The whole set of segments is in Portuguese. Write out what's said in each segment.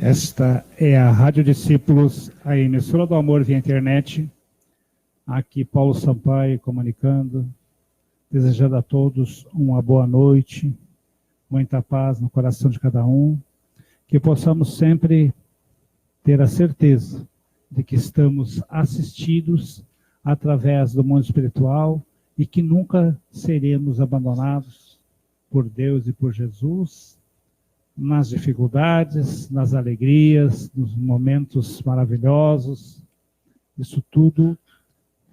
Esta é a Rádio Discípulos, a emissora do amor via internet. Aqui Paulo Sampaio comunicando, desejando a todos uma boa noite, muita paz no coração de cada um, que possamos sempre ter a certeza de que estamos assistidos através do mundo espiritual e que nunca seremos abandonados por Deus e por Jesus, nas dificuldades, nas alegrias, nos momentos maravilhosos. Isso tudo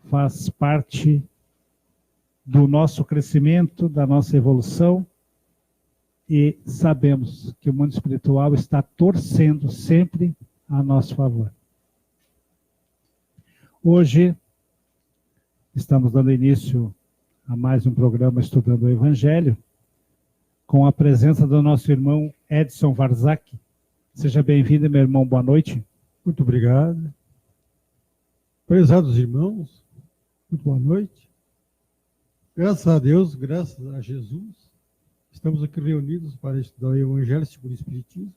faz parte do nosso crescimento, da nossa evolução, e sabemos que o mundo espiritual está torcendo sempre a nosso favor. Hoje, estamos dando início a mais um programa Estudando o Evangelho, com a presença do nosso irmão Edson Varzak. Seja bem-vindo, meu irmão, boa noite. Muito obrigado. Prezados irmãos, muito boa noite. Graças a Deus, graças a Jesus, estamos aqui reunidos para estudar o Evangelho segundo o Espiritismo.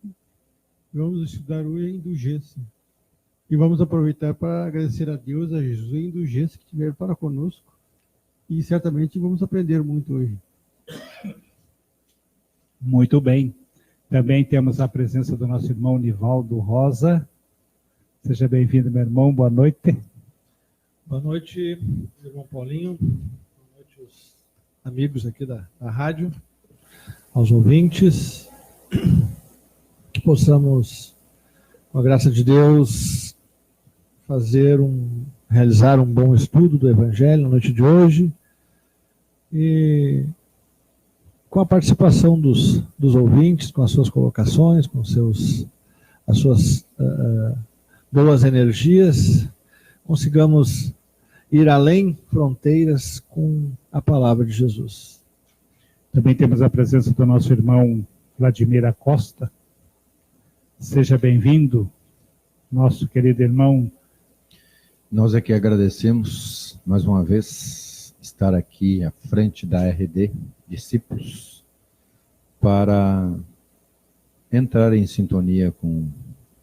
E vamos estudar hoje a indulgência. E vamos aproveitar para agradecer a Deus, a Jesus, a indulgência que tiveram para conosco. E certamente vamos aprender muito hoje. Muito bem. Também temos a presença do nosso irmão Nivaldo Rosa. Seja bem-vindo, meu irmão. Boa noite. Boa noite, irmão Paulinho. Boa noite aos amigos aqui da rádio, aos ouvintes. Que possamos, com a graça de Deus, realizar um bom estudo do Evangelho na noite de hoje. E com a participação dos ouvintes, com as suas colocações, com as suas boas energias, consigamos ir além fronteiras com a palavra de Jesus. Também temos a presença do nosso irmão Vladimir Acosta. Seja bem-vindo, nosso querido irmão. Nós aqui agradecemos, mais uma vez, estar aqui à frente da RD Discípulos, para entrar em sintonia com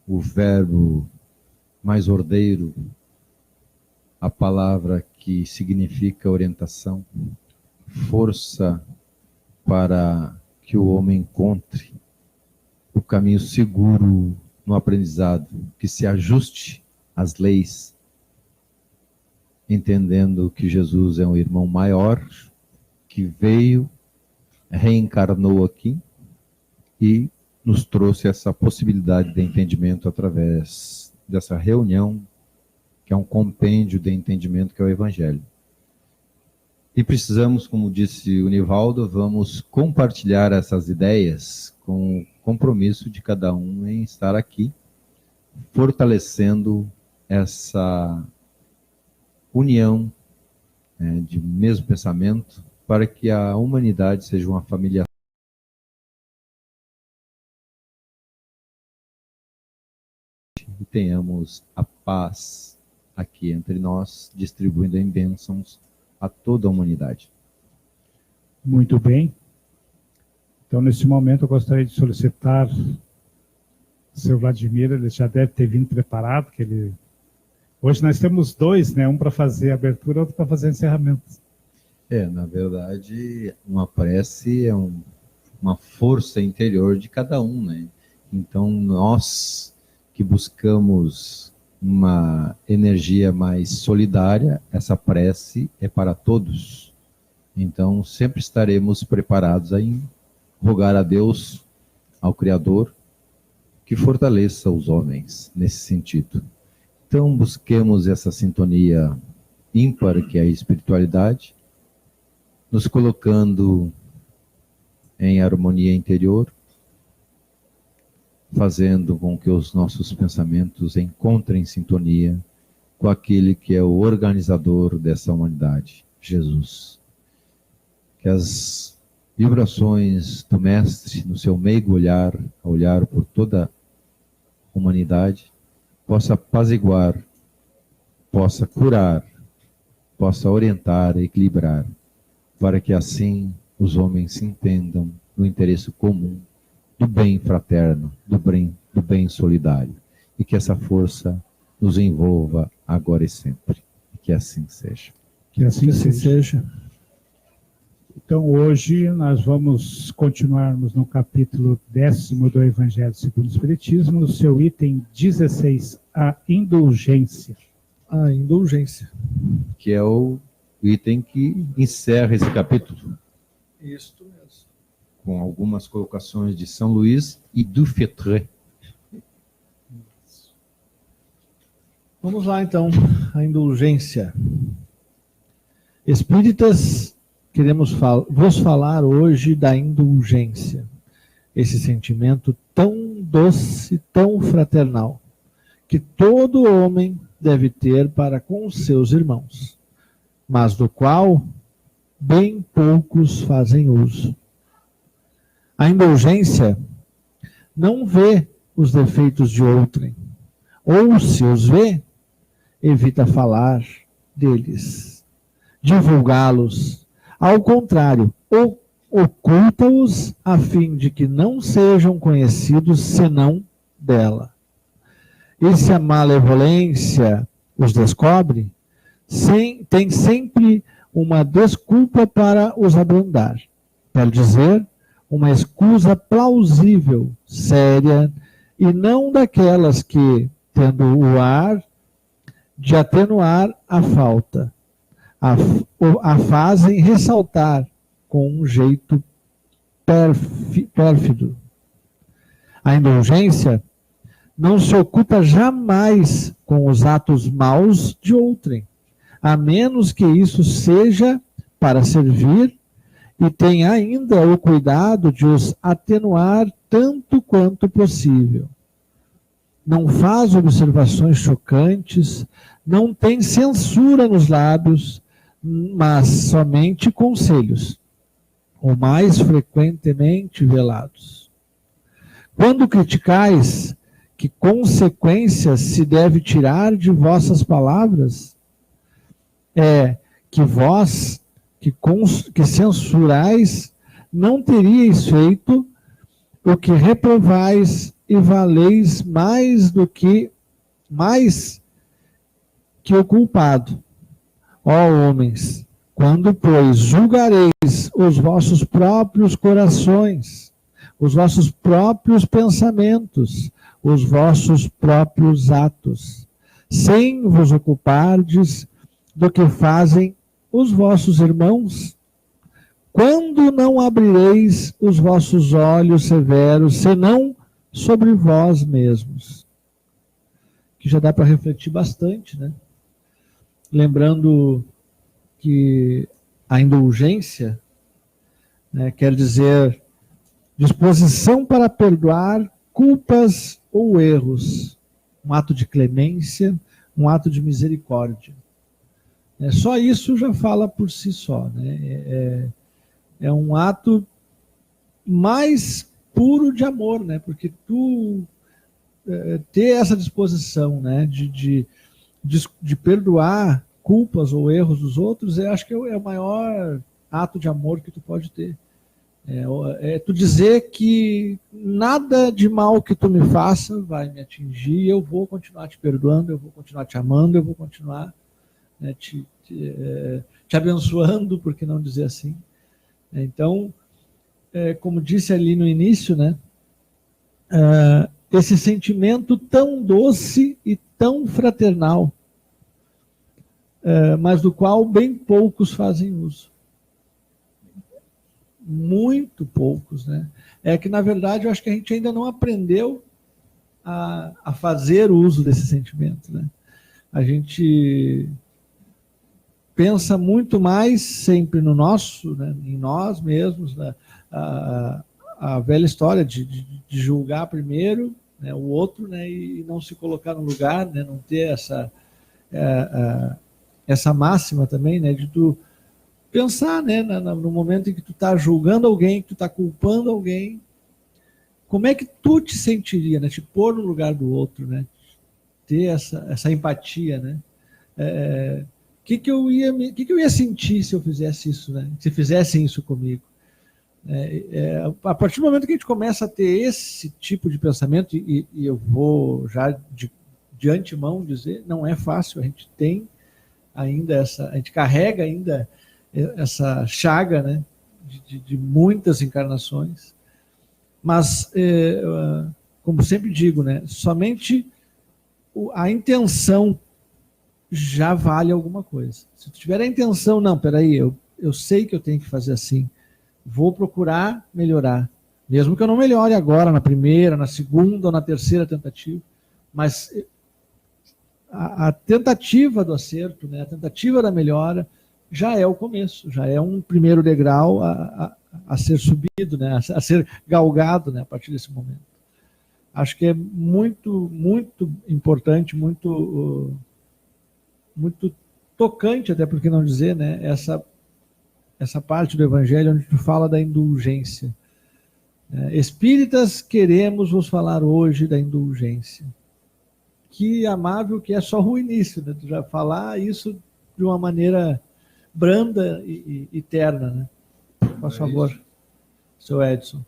o verbo mais ordeiro, a palavra que significa orientação, força para que o homem encontre o caminho seguro no aprendizado, que se ajuste às leis, entendendo que Jesus é um irmão maior, que veio, reencarnou aqui e nos trouxe essa possibilidade de entendimento através dessa reunião, que é um compêndio de entendimento, que é o Evangelho. E precisamos, como disse o Nivaldo, vamos compartilhar essas ideias com o compromisso de cada um em estar aqui, fortalecendo essa união de mesmo pensamento, para que a humanidade seja uma família e tenhamos a paz aqui entre nós, distribuindo em bênçãos a toda a humanidade. Muito bem. Então, nesse momento, eu gostaria de solicitar o seu Vladimir. Ele já deve ter vindo preparado, que ele... Hoje nós temos dois, né? Um para fazer a abertura, outro para fazer encerramento. Na verdade, uma prece é uma força interior de cada um, né? Então, nós que buscamos uma energia mais solidária, essa prece é para todos. Então, sempre estaremos preparados a rogar a Deus, ao Criador, que fortaleça os homens nesse sentido. Então, busquemos essa sintonia ímpar, que é a espiritualidade, nos colocando em harmonia interior, fazendo com que os nossos pensamentos encontrem sintonia com aquele que é o organizador dessa humanidade, Jesus. Que as vibrações do Mestre, no seu meigo olhar, a olhar por toda a humanidade, possa apaziguar, possa curar, possa orientar, equilibrar, para que assim os homens se entendam no interesse comum, do bem fraterno, do do bem solidário. E que essa força nos envolva agora e sempre. E que assim seja. Que assim seja. Então, hoje, nós vamos continuarmos no capítulo 10º do Evangelho segundo o Espiritismo, no seu item 16, a indulgência. A indulgência. Que é o item que encerra esse capítulo. Isso mesmo. Com algumas colocações de São Luís e Dufetre. Vamos lá, então, a indulgência. Espíritas, queremos vos falar hoje da indulgência, esse sentimento tão doce, tão fraternal, que todo homem deve ter para com os seus irmãos, mas do qual bem poucos fazem uso. A indulgência não vê os defeitos de outrem, ou se os vê, evita falar deles, divulgá-los. Ao contrário, oculta-os a fim de que não sejam conhecidos senão dela. E se a malevolência os descobre, tem sempre uma desculpa para os abrandar. Quer dizer, uma escusa plausível, séria, e não daquelas que, tendo o ar de atenuar a falta, a fazem ressaltar com um jeito pérfido. A indulgência não se ocupa jamais com os atos maus de outrem, a menos que isso seja para servir, e tem ainda o cuidado de os atenuar tanto quanto possível. Não faz observações chocantes, não tem censura nos lábios, mas somente conselhos, ou mais frequentemente velados. Quando criticais, que consequências se deve tirar de vossas palavras? É que vós, que censurais, não teríeis feito o que reprovais e valeis mais que o culpado. Ó homens, quando, pois, julgareis os vossos próprios corações, os vossos próprios pensamentos, os vossos próprios atos, sem vos ocupardes do que fazem os vossos irmãos, quando não abrireis os vossos olhos severos, senão sobre vós mesmos? Que já dá para refletir bastante, né? Lembrando que a indulgência, né, quer dizer disposição para perdoar culpas ou erros, um ato de clemência, um ato de misericórdia. Só isso já fala por si só, né? É um ato mais puro de amor, né? Porque tu ter essa disposição, né, de perdoar culpas ou erros dos outros, eu acho que é o maior ato de amor que tu pode ter. É tu dizer que nada de mal que tu me faça vai me atingir, eu vou continuar te perdoando, eu vou continuar te amando, eu vou continuar, né, te abençoando, por que não dizer assim? Então, como disse ali no início, né, esse sentimento tão doce e tão fraternal, mas do qual bem poucos fazem uso. Muito poucos, né? É que, na verdade, eu acho que a gente ainda não aprendeu a fazer uso desse sentimento, né? A gente pensa muito mais sempre no nosso, né, em nós mesmos, né? A velha história de julgar primeiro, né, o outro, né, e não se colocar no lugar, né, não ter essa máxima também, né, de tu pensar, né, no momento em que tu está julgando alguém, que tu está culpando alguém, como é que tu te sentiria, né, te pôr no lugar do outro, né, ter essa empatia, né, que eu ia sentir se eu fizesse isso, né, se fizessem isso comigo. A partir do momento que a gente começa a ter esse tipo de pensamento, e eu vou já de antemão dizer, não é fácil, a gente tem ainda a gente carrega ainda essa chaga, né, de muitas encarnações, mas, como sempre digo, né, somente a intenção já vale alguma coisa. Se tu tiver a intenção, não, peraí, eu sei que eu tenho que fazer assim, vou procurar melhorar, mesmo que eu não melhore agora, na primeira, na segunda ou na terceira tentativa, mas a tentativa do acerto, né, a tentativa da melhora, já é o começo, já é um primeiro degrau a ser subido, né, a ser galgado, né, a partir desse momento. Acho que é muito, muito importante, muito tocante, até por que não dizer, né, essa parte do Evangelho onde tu fala da indulgência. Espíritas, queremos vos falar hoje da indulgência. Que amável que é só o início, né? Tu já falar isso de uma maneira branda e terna, né? Por favor, seu Edson.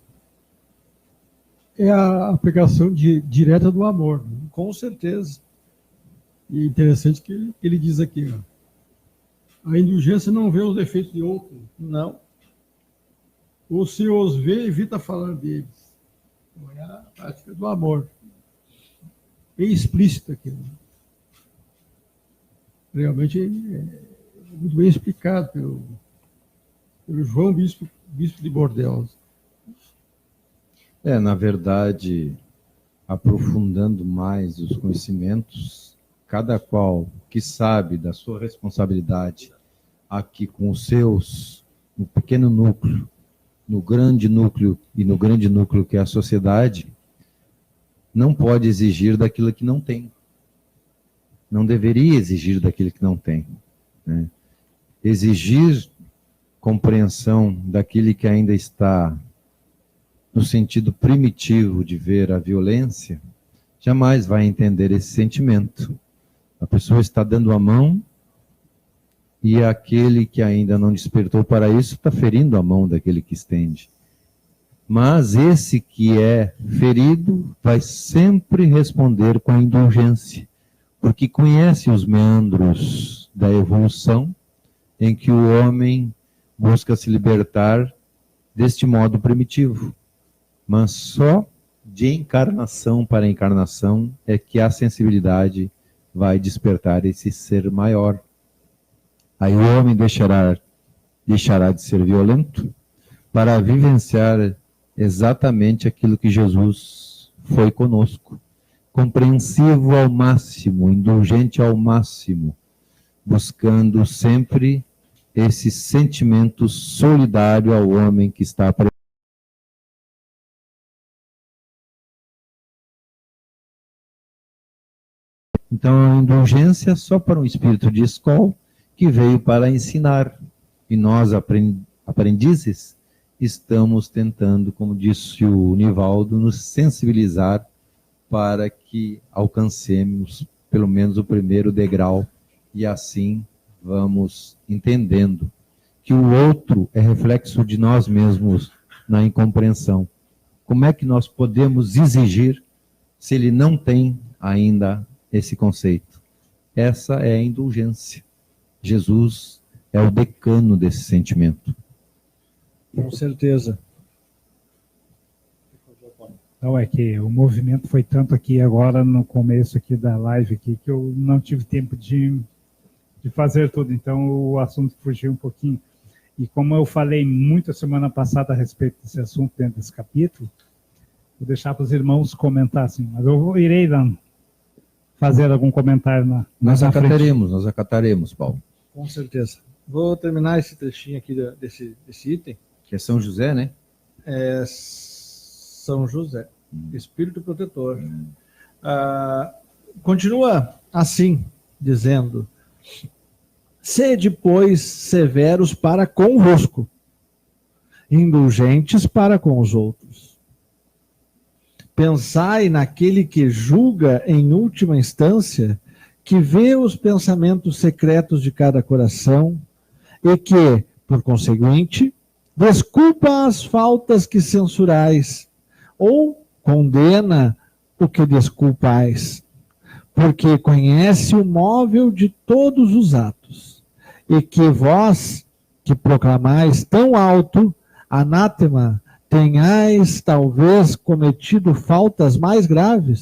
É a aplicação direta do amor. Né? Com certeza. E interessante que ele diz aqui, ó, a indulgência não vê os defeitos de outro. Não. Ou se os vê, evita falar deles. Então, é a prática do amor. Bem explícito aqui. Né? Realmente é muito bem explicado pelo João Bispo de Bordeaux. Na verdade, aprofundando mais os conhecimentos, cada qual que sabe da sua responsabilidade aqui com os seus, no pequeno núcleo, no grande núcleo e no grande núcleo que é a sociedade, não pode exigir daquilo que não tem. Não deveria exigir daquilo que não tem. Né? Exigir compreensão daquele que ainda está no sentido primitivo de ver a violência, jamais vai entender esse sentimento. A pessoa está dando a mão e aquele que ainda não despertou para isso está ferindo a mão daquele que estende. Mas esse que é ferido vai sempre responder com a indulgência, porque conhece os meandros da evolução em que o homem busca se libertar deste modo primitivo. Mas só de encarnação para encarnação é que a sensibilidade vai despertar esse ser maior. Aí o homem deixará de ser violento para vivenciar exatamente aquilo que Jesus foi conosco. Compreensivo ao máximo, indulgente ao máximo, buscando sempre esse sentimento solidário ao homem que está presente. Então, a indulgência é só para um espírito de escola que veio para ensinar. E nós, aprendizes, estamos tentando, como disse o Nivaldo, nos sensibilizar para que alcancemos pelo menos o primeiro degrau e assim vamos entendendo que o outro é reflexo de nós mesmos na incompreensão. Como é que nós podemos exigir se ele não tem ainda esse conceito? Essa é a indulgência. Jesus é o decano desse sentimento. Com certeza. Então é que o movimento foi tanto aqui agora no começo aqui da live aqui que eu não tive tempo de fazer tudo, então o assunto fugiu um pouquinho. E como eu falei muito a semana passada a respeito desse assunto dentro desse capítulo, vou deixar para os irmãos comentar assim, mas eu irei fazer algum comentário nós acataremos, Paulo. Com certeza. Vou terminar esse trechinho aqui desse item. Que é São José, né? É São José, Espírito Protetor. Continua assim, dizendo: sede, pois, severos para convosco, indulgentes para com os outros. Pensai naquele que julga em última instância, que vê os pensamentos secretos de cada coração e que, por conseguinte, desculpa as faltas que censurais, ou condena o que desculpais, porque conhece o móvel de todos os atos, e que vós, que proclamais tão alto, anátema, tenhais talvez cometido faltas mais graves,